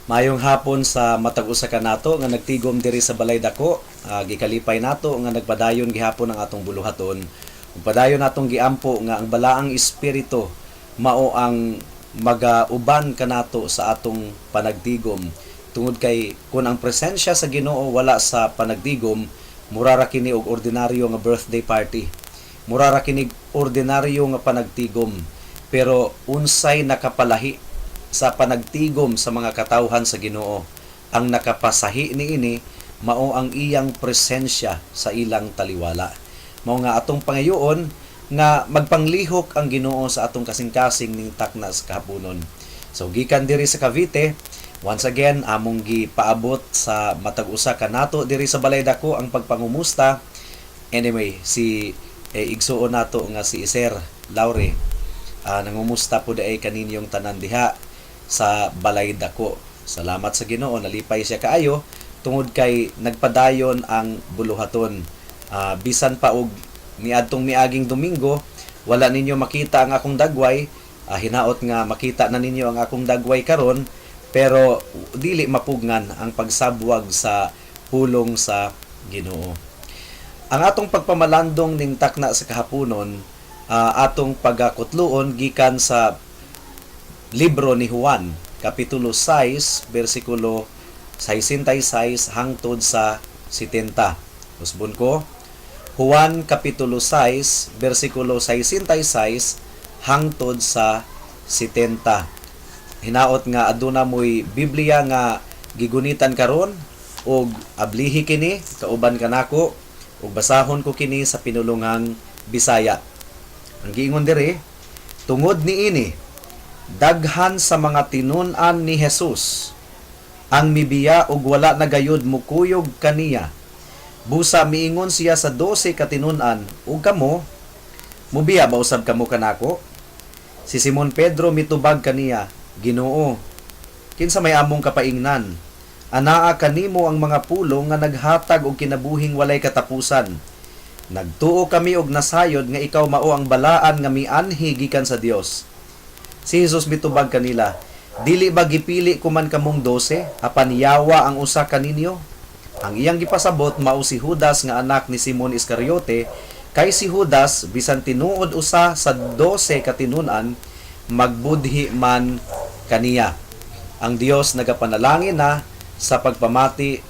Mayong hapon sa matag usa ka nato nga nagtigom diri sa balay dako. Gikalipay nato nga nagpadayon gihapon ang atong buluhaton. Ug padayon natong giampo nga ang balaang espiritu mao ang magauban kanato sa atong panagtigom. Tungod kay kun ang presensya sa Ginoo wala sa panagtigom, mura ra kini og ordinaryo nga birthday party. Mura ra kini ordinaryo nga panagtigom. Pero unsay nakapalahi sa panagtigom sa mga katawhan sa Ginoo, ang nakapasahi niini mao ang iyang presensya sa ilang taliwala. Mao nga atong pangayoon nga magpanglihok ang Ginoo sa atong kasing-kasing ning takna sa kahaponon. So gikan diri sa Cavite, once again among gipaabot sa matag usa ka nato diri sa balay dako ang pagpangumusta. Anyway, si igsuon nato nga si Sir Laure, nangumusta po daay kaninyong tanan diha sa balay dako. Salamat sa Ginoo, nalipay siya kaayo tungod kay nagpadayon ang buluhaton. Bisan pa og niadtong miaging Domingo, wala ninyo makita ang akong dagway. Hinaot nga makita na ninyo ang akong dagway karon, pero dili mapugnan ang pagsabwag sa pulong sa Ginoo. Ang atong pagpamalandong ning takna sa kahaponon, atong pagakutluon gikan sa libro ni Juan, kapitulo 6, versikulo 66 hangtod sa 70. Usbon ko, Juan kapitulo 6, versikulo 66 hangtod sa 70. Hinaot nga aduna mo'y Biblia nga gigunitan karon og ablihi kini, kauban kanako, ug basahon ko kini sa pinulungang Bisaya. Ang giingon diri, tungod niini daghan sa mga tinun-an ni Jesus ang mibiya ug wala na gayud mukuyog kaniya. Busa miingon siya sa 12 ka tinun-an, ug kamo mubiya ba usab kamo kanako? Si Simon Pedro mitubag kaniya, Ginoo, kinsa may among kapaingnan? Anaa kanimo ang mga pulong nga naghatag og kinabuhing walay katapusan. Nagtuo kami og nasayod nga ikaw mao ang balaan nga mianhi gikan sa Dios. Si Jesus mitubag kanila, dili ba gipili ko man kamong 12, apan yawa ang usa kaninyo? Ang iyang gipasabot mao si Judas nga anak ni Simon Iscariote, kay si Judas bisan tinuod usa sa 12 katinun-an, magbudhi man kaniya. Ang Dios nagapanalangin na sa pagpamati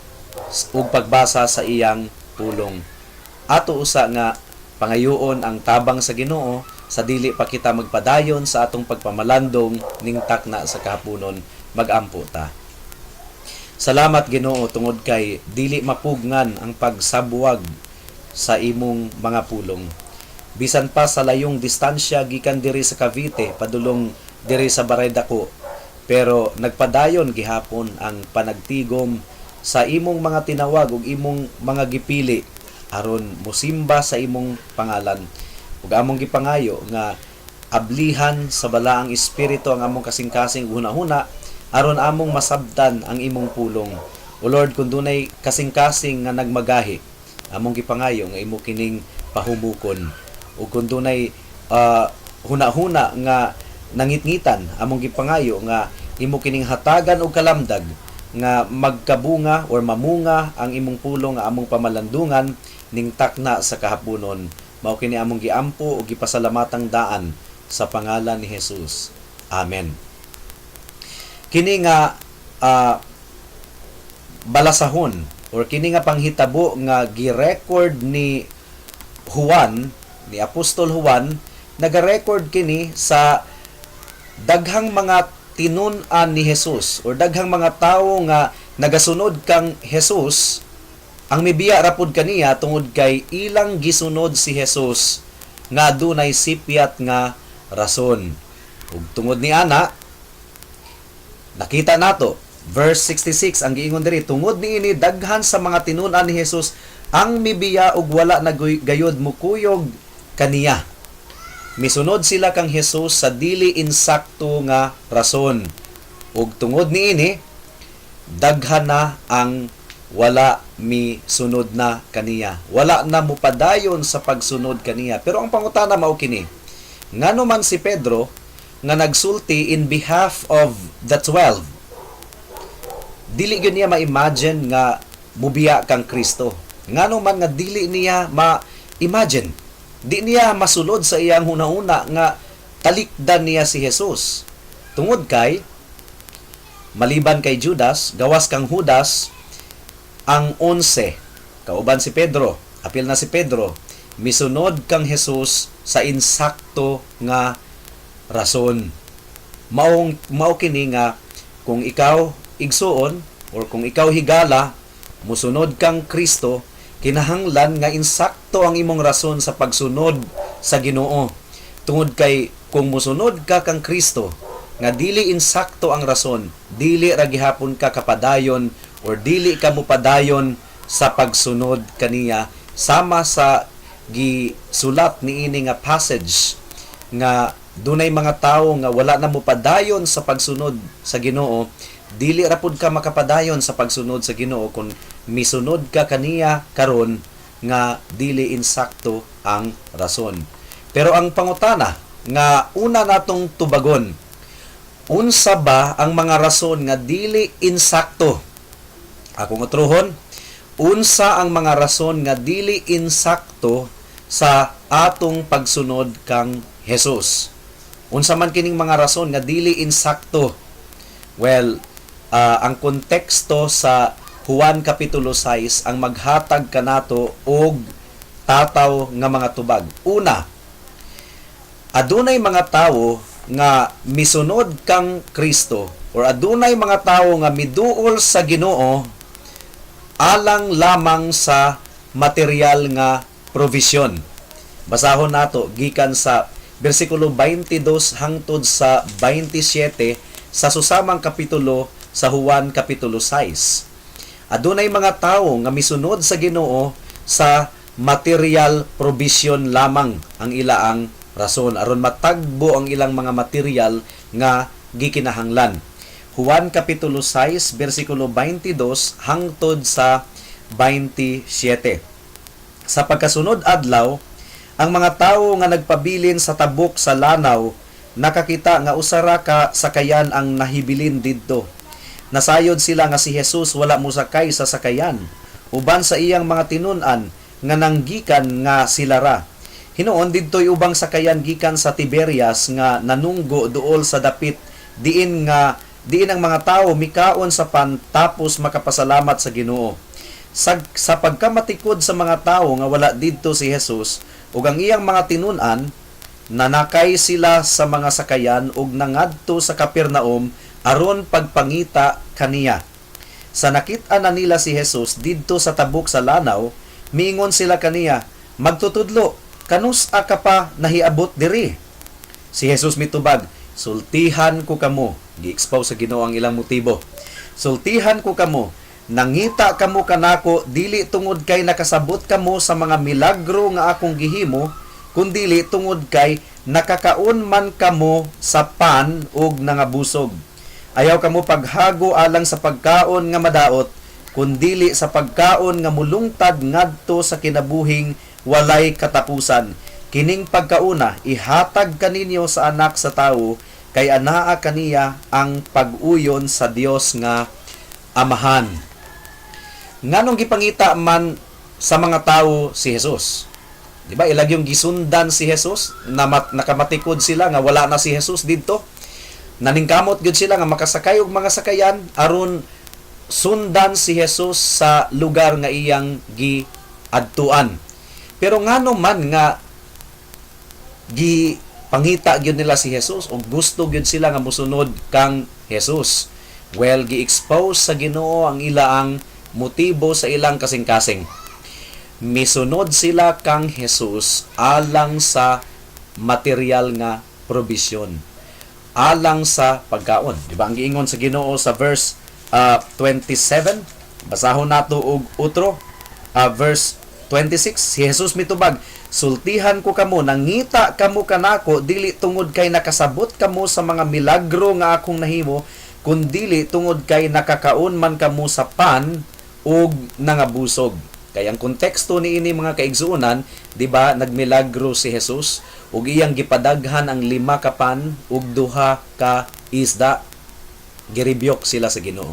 ug pagbasa sa iyang pulong. Ato usa nga pangayoon ang tabang sa Ginoo sa dili pa kita magpadayon sa atong pagpamalandong ning takna sa kahaponon, magampo ta. Salamat Ginoo tungod kay dili mapugnan ang pagsabwag sa imong mga pulong. Bisan pa sa layong distansya gikan diri sa Cavite padulong diri sa Balay Dako, pero nagpadayon gihapon ang panagtigom sa imong mga tinawag ug imong mga gipili aron mosimba sa imong pangalan. Ug among gipangayo nga ablihan sa balaang espiritu ang among kasing-kasing huna-huna aron among masabtan ang imong pulong. O Lord, kun dunay kasing-kasing nga nagmagahi, among gipangayo nga imo kining pahumukon. Ug kun dunay huna-huna nga nangitngitan, among gipangayo nga imo kining hatagan og kalamdag nga magkabunga or mamunga ang imong pulong nga among pamalandungan ning takna sa kahaponon. Mao kini among giampo ug gipasalamatang daan sa pangalan ni Jesus. Amen. Kini nga balasahon or kini nga panghitabo nga gi-record ni Juan, ni Apostol Juan, naga-record kini sa daghang mga tinun-an ni Jesus or daghang mga tawo nga nagasunod kang Jesus. Ang mibiya rapod kaniya tungod kay ilang gisunod si Jesus nga dunay sipyat nga rason. Ug tungod ni ana, nakita nato verse 66 ang giingon diri, tungod niini daghan sa mga tinun-an ni Jesus ang mibiya ug wala na gayud mukuyog kaniya. Misunod sila kang Jesus sa dili insakto nga rason. Ug tungod niini daghan na ang wala mi sunod na kaniya. Wala na mupadayon sa pagsunod kaniya. Pero ang pangutana mao kini, ngano man si Pedro nga nagsulti in behalf of the 12, dili gyud niya ma-imagine nga mubiya kang Kristo. Ngano man nga dili niya ma-imagine, di niya masulod sa iyang hunahuna nga talikdan niya si Jesus. Tungod kay maliban kay Judas, gawas kang Judas, ang 11 kauban si Pedro, apil na si Pedro, misunod kang Jesus sa insakto nga rason. Mao kini nga kung ikaw igsuon or kung ikaw higala musunod kang Kristo, kinahanglan nga insakto ang imong rason sa pagsunod sa Ginoo. Tungod kay kung musunod ka kang Kristo nga dili insakto ang rason, dili ra gihapon ka kapadayon or dili ka mupadayon sa pagsunod kaniya, sama sa gisulat niini nga passage nga dunay mga tawo nga wala na mupadayon sa pagsunod sa Ginoo, dili ra pud ka makapadayon sa pagsunod sa Ginoo kung misunod ka kaniya karon nga dili insakto ang rason. Pero ang pangutana nga una natong tubagon, unsa ba ang mga rason nga dili insakto? Akong utrohon, unsa ang mga rason nga dili insakto sa atong pagsunod kang Jesus? Unsa man kining mga rason nga dili insakto? Well, ang konteksto sa Juan Kapitulo 6 ang maghatag kanato og tataw nga mga tubag. Una, adunay mga tawo nga misunod kang Kristo or adunay mga tawo nga miduol sa Ginoo alang lamang sa material nga provision. Basahon nato gikan sa bersikulo 22 hangtod sa 27 sa susamang kapitulo sa Juan Kapitulo 6. Adunay mga tawo nga misunod sa Ginoo sa material provision lamang ang ilaang rason aron matagbo ang ilang mga material nga gikinahanglan. Juan Kapitulo 6 bersikulo 22 hangtod sa 27. Sa pagkasunod adlaw, ang mga tawo nga nagpabilin sa tabok sa lanaw nakakita nga usara ka sakayan ang nahibilin didto. Nasayod sila nga si Jesus wala mosakay sa sakayan, uban sa iyang mga tinun-an nga nanggikan nga sila ra. Hinuon didto'y ubang sakayan gikan sa Tiberias nga nanunggo duol sa dapit diin ang mga tawo mikaon sa pan tapos makapasalamat sa Ginoo. Sa pagkamatikod sa mga tawo nga wala didto si Jesus ug ang iyang mga tinun-an, nanakay sila sa mga sakayan ug nangadto sa Kapernaum aron pagpangita kaniya. Sa nakit-an na nila si Jesus didto sa tabok sa lanaw, miingon sila kaniya, "Magtutudlo, kanus-a ka pa nahiabot diri?" Si Jesus mitubag, "Sultihan ko kamo." Gi-expose sa Ginoo ang ilang motibo. "Sultihan ko kamo, nangita kamo kanako dili tungod kay nakasabot kamo sa mga milagro nga akong gihimo, kundili tungod kay nakakaon man kamo sa pan ug nangabusog. Ayaw kamo paghago alang sa pagkaon nga madaot, kundili sa pagkaon nga mulungtad ngadto sa kinabuhing walay katapusan. Kining pagkauna ihatag kaninyo sa anak sa tawo, kay anaa kaniya ang pag-uyon sa Dios nga Amahan." Nganong gipangita man sa mga tawo si Jesus? Di ba ilagyong gisundan si Jesus, nakamatikod sila nga wala na si Jesus didto. Naningkamot gyud sila nga makasakay og mga sakayan aron sundan si Jesus sa lugar nga iyang giadtuan. Pero ngano man nga gipangita gyud nila si Jesus ug gusto gyud sila nga mosunod kang Jesus? Well, gi-expose sa Ginoo ang ilaang motibo sa ilang kasing-kasing. Misunod sila kang Jesus alang sa material nga provision, alang sa pagkaon. Di ba ang giingon sa Ginoo sa verse 27? Basahon nato og utro, verse 26. Si Jesus mitubag, "Sultihan ko kamo, nangita kamo kanako dili tungod kay nakasabot kamo sa mga milagro nga akong nahimo, kundili tungod kay nakakaon man kamo sa pan ug nangabusog." Kay ang konteksto niini mga kaigsuonan, di ba, nagmilagro si Jesus ug iyang gipadaghan ang 5 ka pan ug 2 ka isda. Giribyok sila sa Ginoo.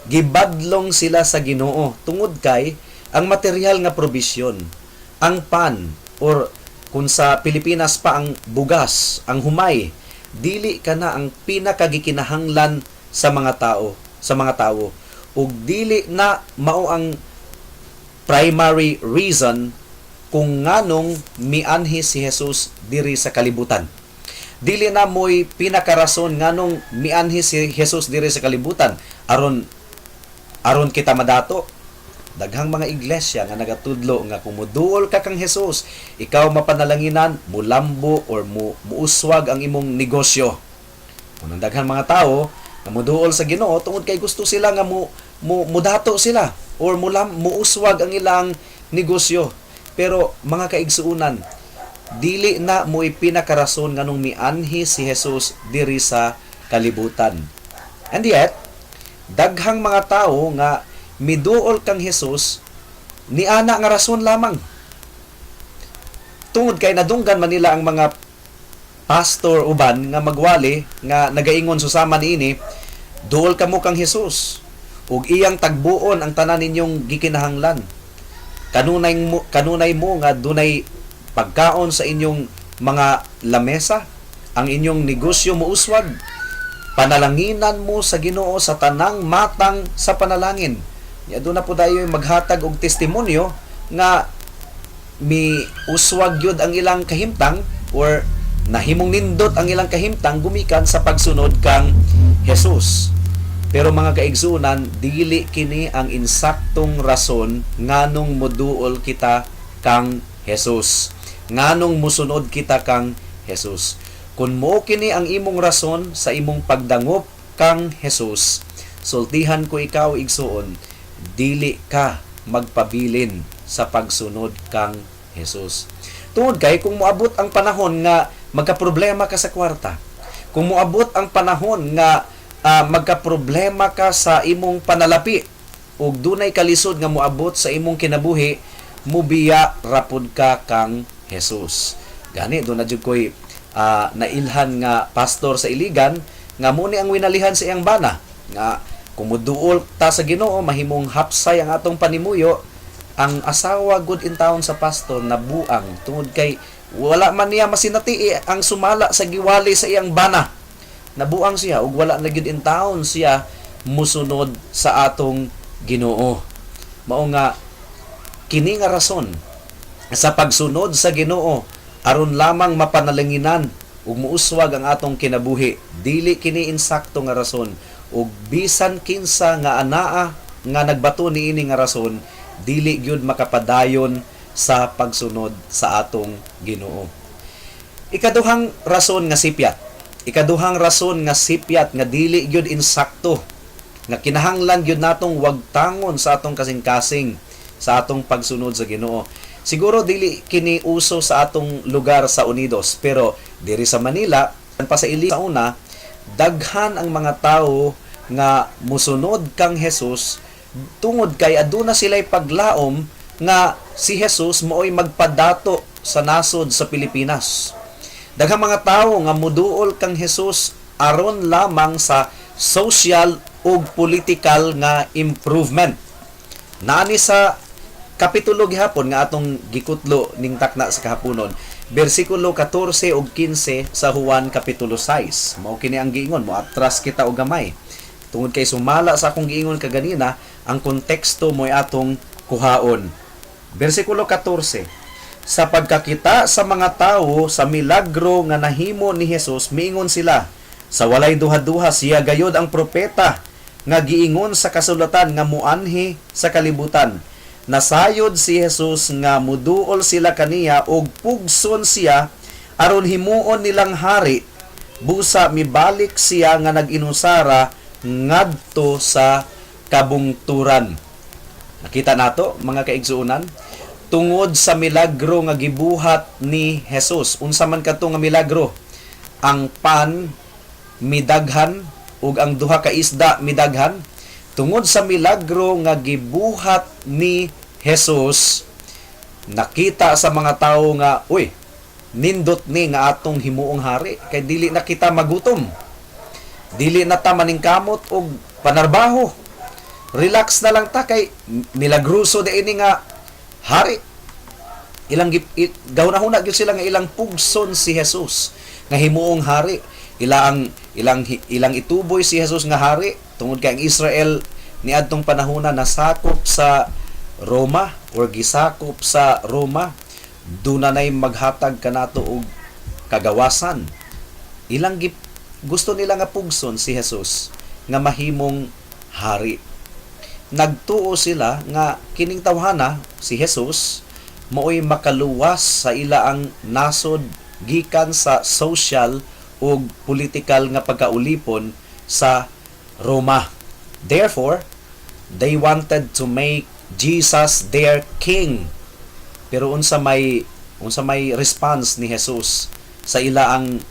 Gibadlong sila sa Ginoo tungod kay ang material nga probisyon, ang pan or kung sa Pilipinas pa ang bugas, ang humay, dili kana ang pinakagikinahanglan sa mga tao ug dili na mao ang primary reason kung nganong mianhi si Jesus diri sa kalibutan. Dili na mo'y pinakarason nganong mianhi si Jesus diri sa kalibutan aron kita madato. Daghang mga iglesia nga nagatudlo nga kung muduol ka kang Jesus, ikaw mapanalanginan, mulambo or muuswag ang imong negosyo. Unang daghang mga tao nga muduol sa Ginoo tungod kay gusto sila nga mudato sila or muuswag ang ilang negosyo. Pero mga kaigsuunan, dili na mo ipinakarason nganong mianhi si Jesus diri sa kalibutan. And yet, daghang mga tao nga miduol kang Jesus ni ana nga rason lamang. Tungod kay nadunggan man nila ang mga pastor uban nga magwali nga nagaingon susama niini, duol kamo kang Jesus ug iyang tagbuon ang tanan ninyong gikinahanglan. Kanunay mo nga dunay pagkaon sa inyong mga lamesa, ang inyong negosyo muuswag. Panalanginan mo sa Ginoo sa tanang matang sa panalangin. Ya doon na po tayo maghatag og testimonyo nga uswag yun ang ilang kahimtang or nahimong nindot ang ilang kahimtang gumikan sa pagsunod kang Jesus. Pero mga kaigsunan, dili kini ang insaktong rason nganong moduol kita kang Jesus. Nganong musunod kita kang Jesus. Kung mo kini ang imong rason sa imong pagdangop kang Jesus, sultihan ko ikaw igsuon, dili ka magpabilin sa pagsunod kang Jesus. Tungod kay kung moabot ang panahon nga magkaproblema ka sa kwarta, kung moabot ang panahon nga magkaproblema ka sa imong panalapi ug dunay kalisod nga moabot sa imong kinabuhi, mubiya rapud ka kang Jesus. Gani do na jud koy nailhan nga pastor sa Iligan nga muni ang winalihan sa iyang bana nga kumuduol ta sa Ginoo mahimong hapsay ang atong panimuyo. Ang asawa good in town sa pastor nabuang tungod kay wala man niya masinati ang sumala sa giwali sa iyang bana. Nabuang siya ug wala na gyud in town siya musunod sa atong Ginoo. Mao nga kini nga rason sa pagsunod sa Ginoo aron lamang mapanalanginan ug muuswag ang atong kinabuhi. Dili kini insakto nga rason ug bisan kinsa nga anaa nga nagbato niini nga rason, dili gyud makapadayon sa pagsunod sa atong Ginoo. Ikaduhang rason nga sipyat. Ikaduhang rason nga sipyat nga dili gyud insakto nga kinahanglan gyud natong wagtangon sa atong kasing-kasing sa atong pagsunod sa Ginoo. Siguro dili kini uso sa atong lugar sa Unidos, pero diri sa Manila pa sa Ili sa una, daghan ang mga tawo nga musunod kang Jesus tungod kay aduna sila'y paglaom nga si Jesus mao'y magpadato sa nasod sa Pilipinas. Daghang mga tawo nga muduol kang Jesus aron lamang sa social ug political nga improvement. Naani sa kapitulo gihapon nga atong gikutlo ning takna sa kahaponon, bersikulo 14 ug 15 sa Juan kapitulo 6. Mao kini ang giingon, mo atras kita og gamay. Tungod kay sumala sa akong giingon kaganina, ang konteksto mo'y atong kuhaon. Bersikulo 14. Sa pagkakita sa mga tawo sa milagro nga nahimo ni Jesus, miingon sila, sa walay duha-duha siya gayod ang propeta nga giingon sa kasulatan nga muanhi sa kalibutan. Nasayod si Jesus nga muduol sila kaniya og pugson siya aron himuon nilang hari. Busa mibalik siya nga nag-inusara ngadto sa kabungturan. Nakita nato mga kaigsuunan, tungod sa milagro nga gibuhat ni Jesus. Unsa man kadto nga milagro? Ang pan midaghan ug ang duha ka isda midaghan. Tungod sa milagro nga gibuhat ni Jesus, nakita sa mga tawo nga, uy, nindot ni nga atong himuong hari kay dili na kita magutom. Dili na ta maningkamot og panarbaho. Relax na lang ta kay milagruso de ini nga hari. Ilang gahuna gyud sila nga ilang pugson si Jesus nga himuong hari. Ilang ituboy si Jesus nga hari tungod kay ang Israel niadtong panahona nasakop sa Roma or gisakop sa Roma. Dunay maghatag kanato og kagawasan. Gusto nila nga pugson si Jesus nga mahimong hari. Nagtuo sila nga kining tawhana si Jesus maoy makaluwas sa ilaang nasod gikan sa social ug political nga pagkaulipon sa Roma. Therefore, they wanted to make Jesus their king. Pero unsa may response ni Jesus sa ilang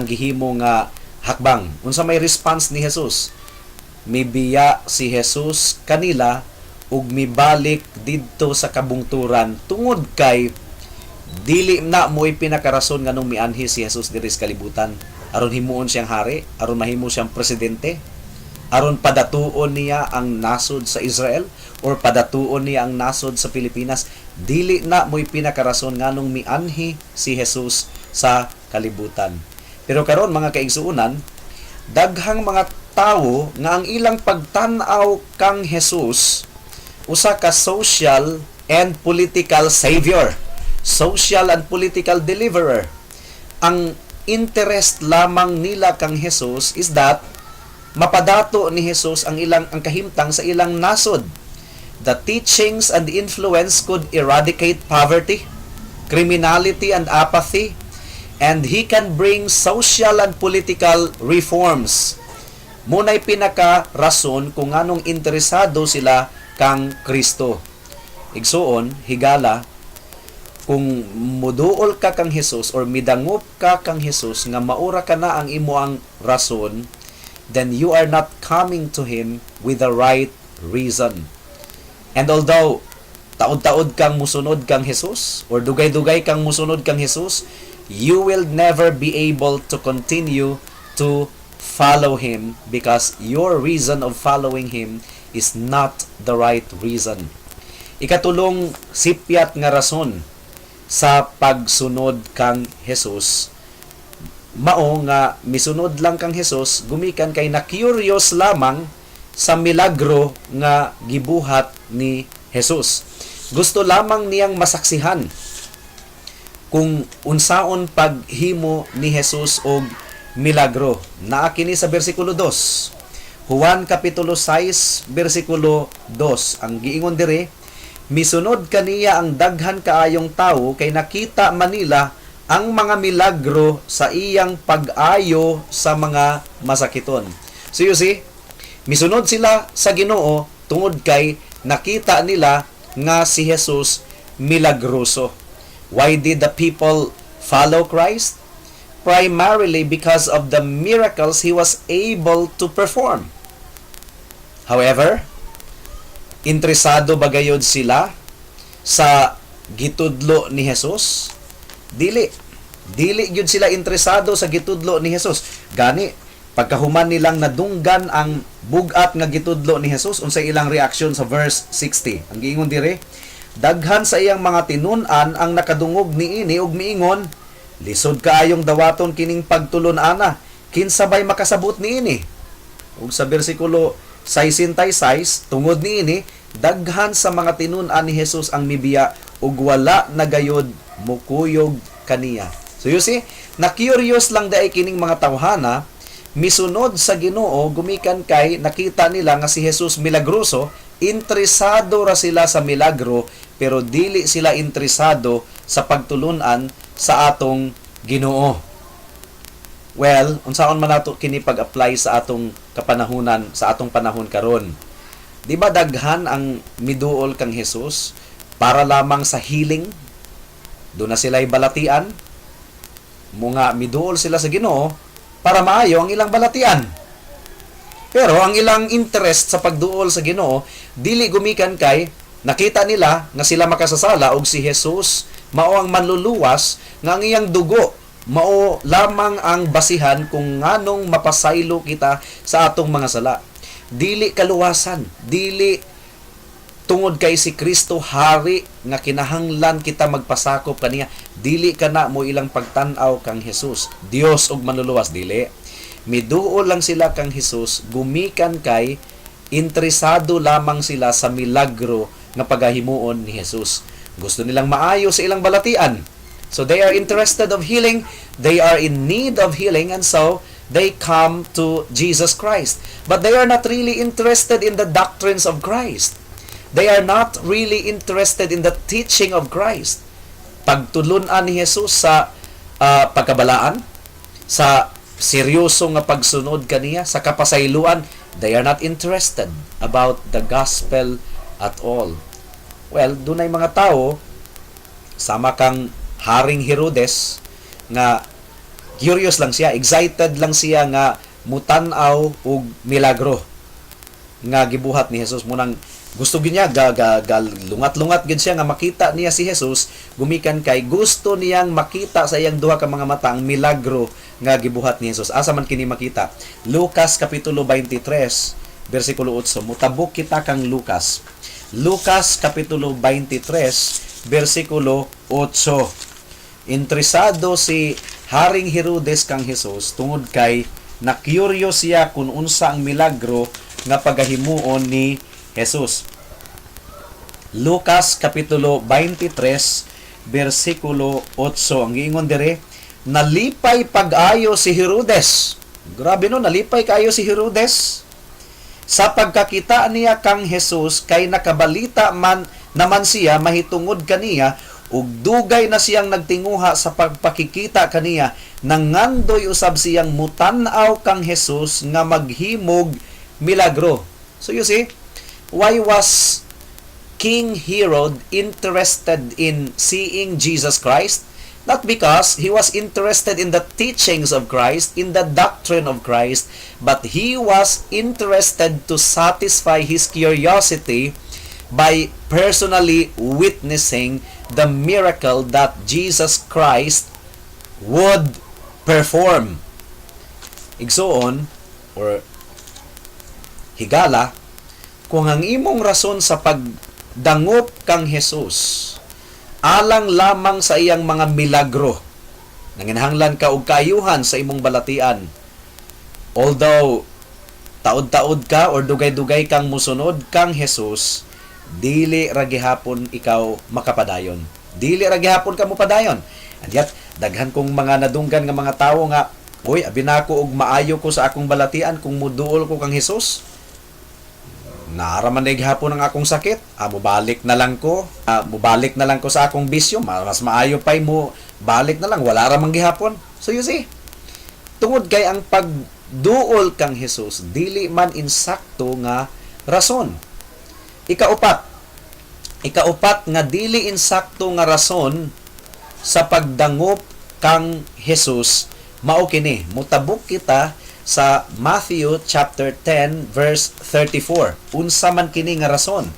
gihimo nga hakbang? Unsa may response ni Jesus? Mibiya si Jesus kanila ug mibalik didto sa kabungturan tungod kay dili na mo'y pinakarason nganong mianhi si Jesus diri sa kalibutan aron himuon siyang hari, aron mahimo siyang presidente, aron padatuon niya ang nasod sa Israel or padatuon niya ang nasod sa Pilipinas. Dili na mo'y pinakarason nganong mianhi si Jesus sa kalibutan. Pero karon mga kaigsuonan, daghang mga tawo nga ang ilang pagtan-aw kang Jesus usa ka social and political savior, social and political deliverer. Ang interest lamang nila kang Jesus is that mapadato ni Jesus ang kahimtang sa ilang nasod. The teachings and influence could eradicate poverty, criminality and apathy, and he can bring social and political reforms. Muna'y pinaka-rason kung anong interesado sila kang Kristo. Igsuon, higala, kung muduol ka kang Jesus or midangop ka kang Jesus nga maura ka na ang imuang rason, then you are not coming to Him with the right reason. And although taod-taod kang musunod kang Jesus or dugay-dugay kang musunod kang Jesus, you will never be able to continue to follow Him because your reason of following Him is not the right reason. Ikatulong sipyat nga rason sa pagsunod kang Jesus, mao nga misunod lang kang Jesus gumikan kay na-curious lamang sa milagro nga gibuhat ni Jesus. Gusto lamang niyang masaksihan kung unsaon paghimo ni Jesus og milagro. Naa kini sa bersikulo 2. Juan kapitulo 6 bersikulo 2. Ang giingon diri, misunod kaniya ang daghan kaayong tawo kay nakita manila ang mga milagro sa iyang pag-ayo sa mga masakiton. So you see, misunod sila sa Ginoo tungod kay nakita nila nga si Jesus milagroso. Why did the people follow Christ? Primarily because of the miracles He was able to perform. However, interesado ba gayud sila sa gitudlo ni Jesus? Dili gyud sila interesado sa gitudlo ni Jesus. Gani, pagkahuman nilang nadunggan ang bugat nga gitudlo ni Jesus, unsay ilang reaksyon sa verse 60. Ang giingon dire, daghan sa iyang mga tinun-an ang nakadungog niini ug miingon, lisod kaayong dawaton kining pagtulon ana, kinsabay makasabot niini. Ug sa bersikulo 66, tungod niini, daghan sa mga tinun-an ni Jesus ang mibiya ug wala nagayod mukuyog kaniya. So you see, na-curious lang daay kining mga tawhana, misunod sa Ginoo gumikan kay nakita nila nga si Jesus milagroso, interesado ra sila sa milagro pero dili sila interesado sa pagtulunan sa atong Ginoo. Well, unsaon man nato kini pag-apply sa atong kapanahunan, sa atong panahon karon? Di ba daghan ang miduol kang Jesus para lamang sa healing? Doon na sila'y balatian. Mga miduol sila sa Ginoo para maayo ang ilang balatian. Pero ang ilang interest sa pagduol sa Ginoo dili gumikan kay nakita nila nga sila makasasala og si Jesus mao ang manluluwas nga ang iyang dugo mao lamang ang basihan kung nganong mapasaylo kita sa atong mga sala. dili kaluwasan, dili tungod kay si Kristo hari nga kinahanglan kita magpasakop kaniya, dili kana mo ilang pagtan-aw kang Hesus Dios ug manluluwas, dili. Miduol lang sila kang Hesus, gumikan kay interesado lamang sila sa milagro nga pagahimuon ni Hesus. Gusto nilang maayo sa ilang balatian, so they are interested of healing, they are in need of healing, and so they come to Jesus Christ. But they are not really interested in the doctrines of Christ. They are not really interested in the teaching of Christ. Pagtulunan ni Jesus sa pagkabalaan, sa seryoso nga pagsunod kaniya, sa kapasayloan, they are not interested about the gospel at all. Well, dunay mga tao, sama kang Haring Herodes, nga curious lang siya, excited lang siya nga mutan-aw og milagro nga gibuhat ni Jesus. Munang gusto niya lungat-lungat gid siya nga makita niya si Jesus, gumikan kay gusto niyang makita sa iyang duha ka mga mata ang milagro nga gibuhat ni Jesus. Asa man kini makita? Lucas kapitulo 23 bersikulo 8. Mutabok kita kang Lucas. Lucas kapitulo 23 bersikulo 8. Interesado si Haring Herodes kang Jesus tungod kay na-curious siya kung unsa ang milagro nga pagahimuon ni Jesus. Lucas kapitulo 23 bersikulo 8. Ang giingon dire, nalipay pag-ayo si Herodes. Grabe no, nalipay kaayo si Herodes sa pagkakita niya kang Jesus, kay nakabalita man naman siya mahitungod kaniya, ug dugay na siyang nagtinguha sa pagpakikita kaniya, nangandoy usab siyang mutan-aw kang Jesus nga maghimog milagro. So you see, why was King Herod interested in seeing Jesus Christ? Not because he was interested in the teachings of Christ, in the doctrine of Christ, but he was interested to satisfy his curiosity by personally witnessing the miracle that Jesus Christ would perform. Igsoon, or higala, kung ang imong rason sa pagdangop kang Jesus alang lamang sa iyang mga milagro, nanginahanglan ka og kaayuhan sa imong balatian, although taod-taod ka or dugay-dugay kang musunod kang Jesus, dili ra gihapon ikaw makapadayon, dili ra gihapon ka mopadayon. And yet daghan kong mga nadunggan nga mga tawo nga, uy, abi nako og maayo ko sa akong balatian kung muduol ko kang Jesus, naaraman na gihapon ang akong sakit, mubalik na lang ko sa akong bisyo, mas maayo pa'y mo balik na lang, wala ramang gihapon. So you see, tungod kay ang pagduol kang Jesus dili man insakto nga rason. Ikaupat nga dili insakto nga rason sa pagdangop kang Jesus, mao kini, mutabok kita sa Matthew chapter 10 verse 34. Unsa man kini nga rason?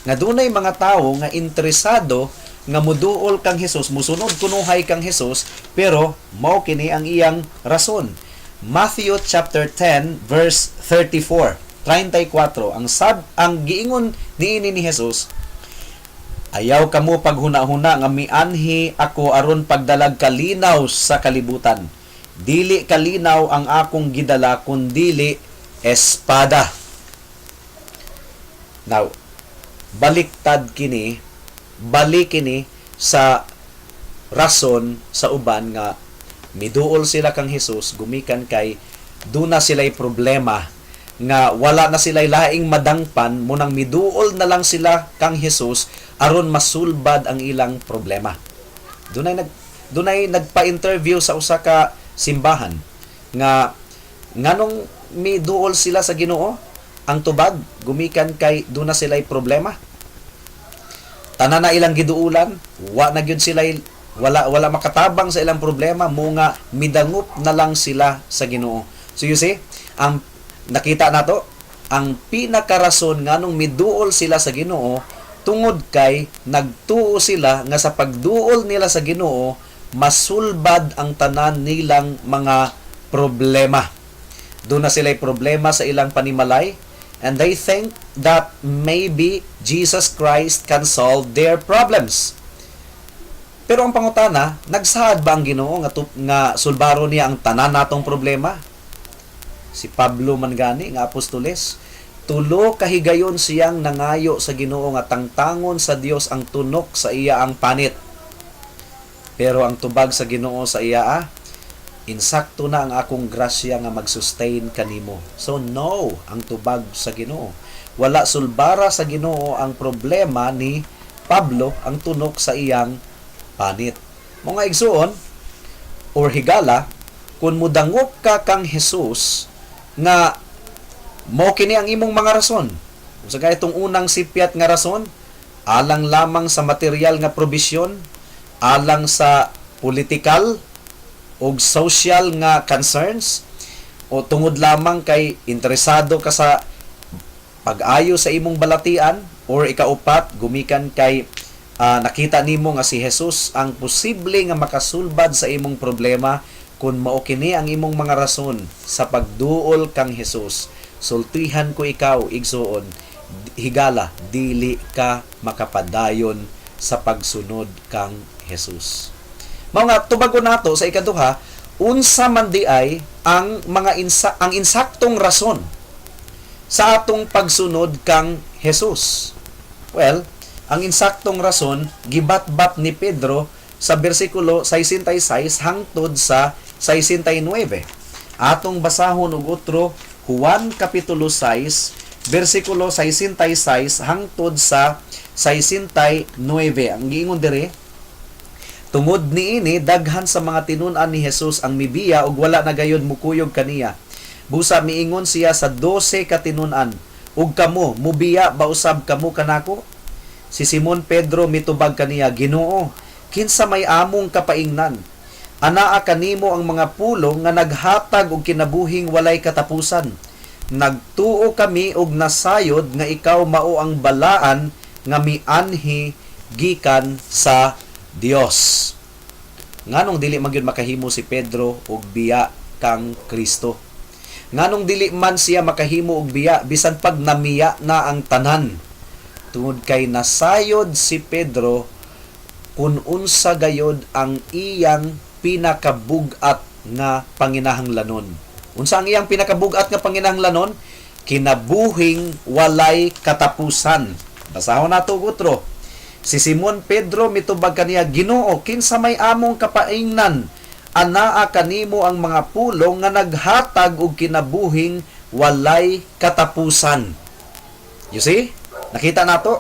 Nga dunay mga tawo nga interesado nga muduol kang Jesus, musunod kunuhay kang Jesus, pero mao kini ang iyang rason. Matthew chapter 10 verse 34. Ang giingon niini ni Jesus, ayaw kamo paghuna-huna nga mianhi ako aron pagdalag kalinaw sa kalibutan. Dili kalinaw ang akong gidala kundili espada. Now, balik kini sa rason sa uban nga miduol sila kang Jesus, gumikan kay duna sila'y problema nga wala na sila'y laing madangpan, munang miduol na lang sila kang Jesus aron masulbad ang ilang problema. Dunay nagpa-interview sa usa ka simbahan nga nganong miduol sila sa Ginoo, ang tubag gumikan kay duna sila'y problema. Tanan na ilang giduulan, wala makatabang sa ilang problema, mo nga midangop na lang sila sa Ginoo. So you see, ang nakita nato, ang pinakarason nganong miduol sila sa Ginoo tungod kay nagtuo sila nga sa pagduol nila sa Ginoo masulbad ang tanan nilang mga problema. Doon na sila'y problema sa ilang panimalay, and they think that maybe Jesus Christ can solve their problems. Pero ang pangutana, nagsaad ba ang Ginoo nga sulbaro niya ang tanan natong problema? Si Pablo man gani nga apostoles, tulo kahigayon siyang nangayo sa Ginoo nga tangtangon sa Dios ang tunok sa iya ang panit. Pero ang tubag sa Ginoo sa iya, insakto na ang akong grasya nga mag-sustain kanimo. So no, ang tubag sa Ginoo. Wala sulbara sa Ginoo ang problema ni Pablo, ang tunok sa iyang panit. Mga igsuon or higala, kung mudangop ka kang Jesus nga mo kini ang imong mga rason. Sa kaya itong unang sipyat nga rason, alang lamang sa material nga probisyon, alang sa political o social nga concerns, o tungod lamang kay interesado ka sa pag-ayo sa imong balatian, or ikaupat, gumikan kay nakita nimo nga si Jesus ang posible nga makasulbad sa imong problema, kung mao kini ang imong mga rason sa pagduol kang Jesus. Sultihan ko ikaw, igsuon, higala, dili ka makapadayon sa pagsunod kang Jesus. Mga tubago nato sa ikaduha, unsa man di ay ang mga ang insaktong rason sa atong pagsunod kang Jesus. Well, ang insaktong rason gibat-bat ni Pedro sa bersikulo 66 hangtod sa 69. Atong basahon og otro Juan kapitulo 6 bersikulo 66 hangtod sa 69. Ang giingon dire, tungod niini daghan sa mga tinun-an ni Jesus ang mibiya ug wala na gayud mukuyog kaniya. Busa miingon siya sa 12 ka tinun-an, ug kamo mubiya ba usab kamo kanako? Si Simon Pedro mitubag kaniya, Ginoo, kinsa may among kapaingnan? Anaa kanimo ang mga pulong nga naghatag og kinabuhing walay katapusan. Nagtuo kami og nasayod nga ikaw mao ang balaan nga mianhi gikan sa Dios. Nganong dili man gyud makahimo si Pedro og biya kang Kristo? Nganong dili man siya makahimo og biya bisan pag namiya na ang tanan? Tungod kay nasayod si Pedro kun unsa gayod ang iyang pinakabug-at nga panginahanglanon. Unsa ang iyang pinakabug-at nga panginahanglanon? Kinabuhing walay katapusan. Basahon nato gutro. Si Simon Pedro mitubag kaniya, Ginoo, kinsa may among kapaingnan? Anaa kanimo ang mga pulong nga naghatag og kinabuhing walay katapusan. You see? Nakita nato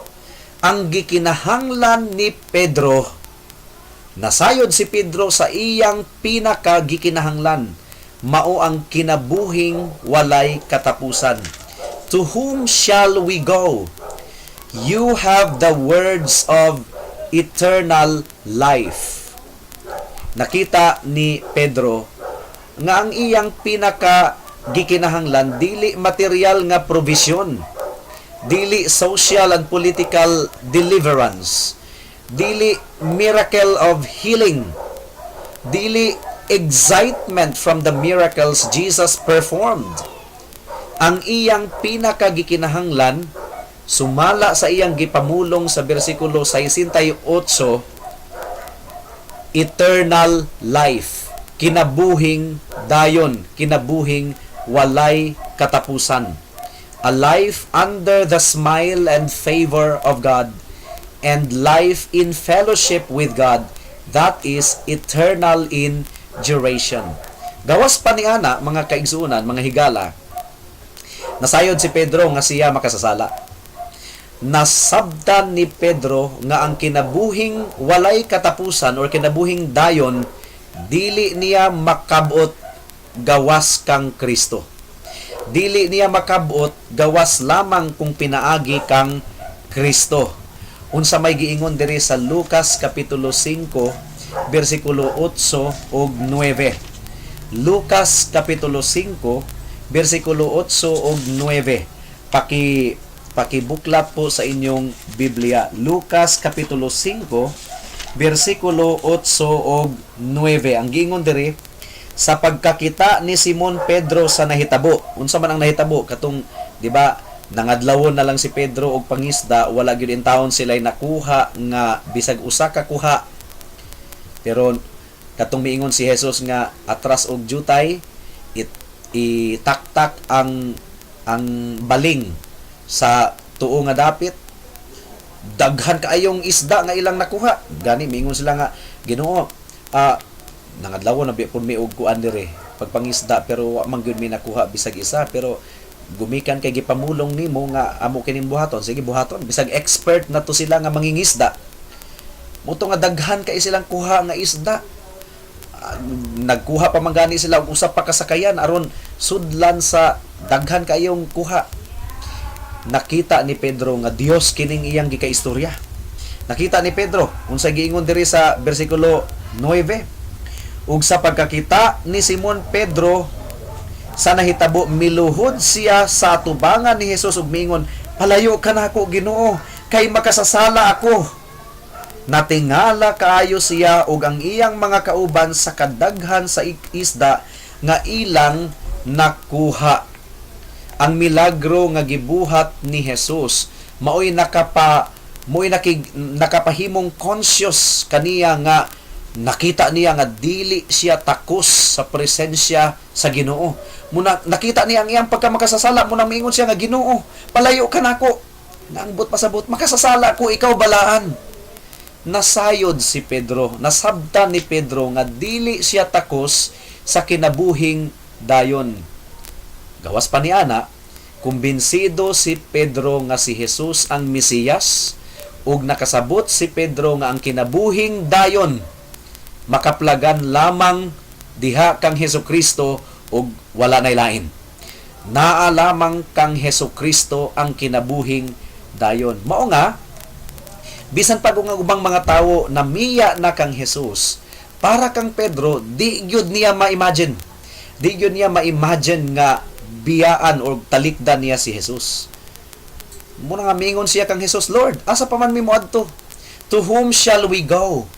ang gikinahanglan ni Pedro. Nasayod si Pedro sa iyang pinakagikinahanglan, mao ang kinabuhing walay katapusan. To whom shall we go? You have the words of eternal life. Nakita ni Pedro nga ang iyang pinakagikinahanglan dili material nga provision, dili social and political deliverance, dili miracle of healing, dili excitement from the miracles Jesus performed. Ang iyang pinakagikinahanglan sumala sa iyang gipamulong sa bersikulo 68, eternal life, kinabuhing dayon, kinabuhing walay katapusan. A life under the smile and favor of God, and life in fellowship with God that is eternal in duration. Gawas pa ni ana, mga kaigsuunan, mga higala, nasayod si Pedro nga siya makasasala. Nasabdan ni Pedro nga ang kinabuhing walay katapusan or kinabuhing dayon dili niya makabot gawas kang Kristo. Dili niya makabot gawas lamang kung pinaagi kang Kristo. Unsa may giingon diri sa Lucas kapitulo 5 bersikulo 8 ug 9. Lucas kapitulo 5 bersikulo 8 ug 9. Pakibuklat po sa inyong Biblia. Lucas kapitulo 5 bersikulo 8 ug 9. Ang giingon diri, sa pagkakita ni Simon Pedro sa nahitabo. Unsa man ang nahitabo? Katong, di ba, Nangadlawon na lang si Pedro og pangisda, wala gyud in taon sila'y nakuha nga bisag usa ka kuha. Pero katong miingon si Jesus nga atras og jutay, itaktak ang baling sa tuo nga dapit, daghan kaayong isda nga ilang nakuha. Gani miingon sila nga, Ginoo, nangadlawon na pud mi og kuan dire pagpangisda, pero wa man gyud mi nakuha bisag isa, pero gumikan kay gipamulong nimo nga amo kining buhaton, sige buhaton, bisag expert na to sila nga mangingisda. Muto nga daghan kay silang kuha nga isda. Nagkuha pa man gani sila og usa pa kasakayan aron sudlan sa daghan kayong kuha. Nakita ni Pedro nga Dios kining iyang gikaistorya. Nakita ni Pedro unsa giingon diri sa bersikulo 9, ug sa pagkakita ni Simon Pedro sa nahitabo, miluhod siya sa atubangan ni Jesus ug miingon, "Palayo ka nako, Ginoo, kay makasasala ako." Natingala kaayo siya ug ang iyang mga kauban sa kadaghan sa isda nga ilang nakuha. Ang milagro nga gibuhat ni Jesus mao'y nakapahimong conscious kaniya nga nakita niya nga dili siya takos sa presensya sa Ginoo. Muna nakita niya ang iyang pagkamakasasala, muna miingon siya nga, "Ginoo, palayo ka nako. Naangbot pasabot, makasasala ko, ikaw balaan." Nasayod si Pedro, nasabtan ni Pedro nga dili siya takos sa kinabuhing dayon. Gawas pa ni ana, kumbinsido si Pedro nga si Jesus ang Mesiyas, ug nakasabot si Pedro nga ang kinabuhing dayon makaplagan lamang diha kang Hesukristo ug wala nay lain. Naa lamang kang Hesukristo ang kinabuhing dayon. Mao nga bisan pa kung ang ubang mga tawo namiya na kang Jesus, para kang Pedro, di gyud niya ma-imagine. Di gyud niya ma-imagine nga biyaan o talikdan niya si Jesus. Muna nga mingon siya kang Jesus, "Lord, asa pa man mi moadto? To whom shall we go?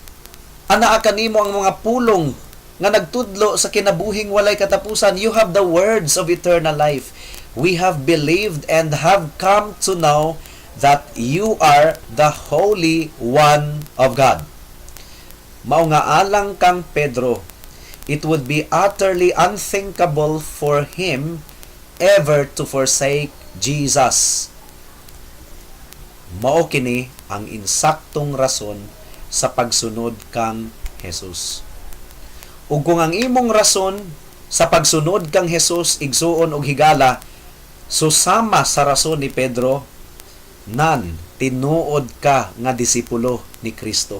Anaa kanimo ang mga pulong nga nagtudlo sa kinabuhing walay katapusan. You have the words of eternal life. We have believed and have come to know that you are the Holy One of God." Mao nga alang kang Pedro, it would be utterly unthinkable for him ever to forsake Jesus. Mao kini ang insaktong rason sa pagsunod kang Jesus. Ug kung ang imong rason sa pagsunod kang Jesus igsuon og higala susama sa rason ni Pedro, nan tinuod ka nga disipulo ni Kristo.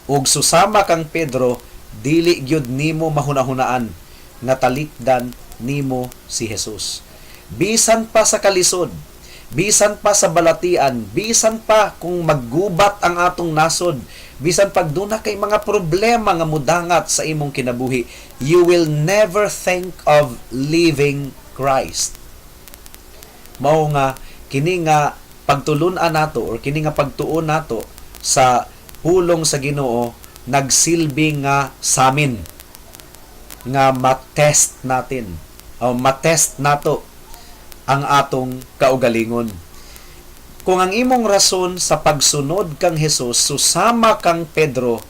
Ug susama kang Pedro, dili gyud nimo mahunahunaan nga talikdan nimo si Jesus. Bisan pa sa kalisod, bisan pa sa balatian, bisan pa kung maggubat ang atong nasod, bisan pag duna kay mga problema nga mudangat sa imong kinabuhi, you will never think of leaving Christ. Mao nga kini nga pagtulun-an nato or kini nga pagtuon nato sa pulong sa Ginoo nagsilbi nga samin nga matest natin o matest nato ang atong kaugalingon. Kung ang imong rason sa pagsunod kang Jesus susama kang Pedro,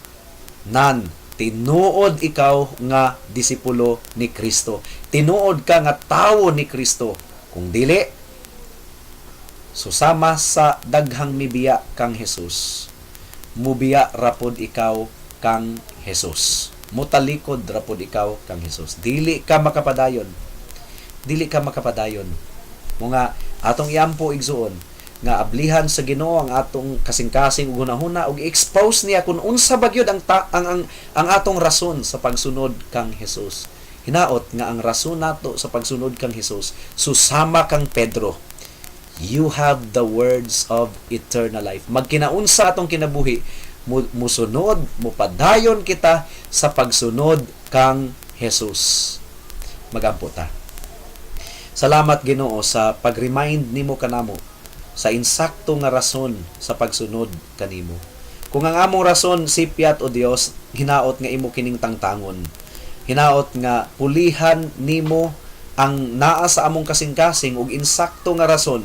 nan tinuod ikaw nga disipulo ni Kristo. Tinuod ka nga tawo ni Kristo. Kung dili, susama sa daghang mibiya kang Jesus. Mubiya rapod ikaw kang Jesus. Mutalikod rapod ikaw kang Jesus. Dili ka makapadayon. Dili ka makapadayon. Mga atong iampo igsuon nga ablihan sa Ginoo ang atong kasing-kasing ug hunahuna ug expose niya kung unsa ba gyud ang atong rason sa pagsunod kang Jesus. Hinaot nga ang rason nato sa pagsunod kang Jesus susama kang Pedro. You have the words of eternal life. Magkinaunsa atong kinabuhi, musunod, mupadayon kita sa pagsunod kang Jesus. Magampo ta. Salamat Ginoo sa pag-remind nimo kanamo sa insakto nga rason sa pagsunod kanimo. Kung ang among rason sipyat o Dios, hinaot nga imo kining tangtangon. Hinaot nga pulihan nimo ang naa sa among kasing-kasing ug insakto nga rason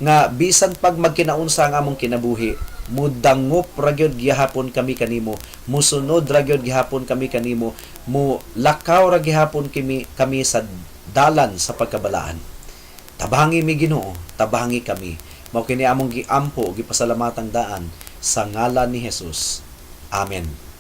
nga bisan pag magkinaunsa ang among kinabuhi, mudangop ra gyud gihapon kami kanimo, musunod ra gyud gihapon kami kanimo, mo lakaw ra gihapon kami sa dalan sa pagkabalaan. Tabangi mi Ginoo, tabangi kami. Mao kini among giampo, gipasalamatan daan sa ngalan ni Jesus. Amen.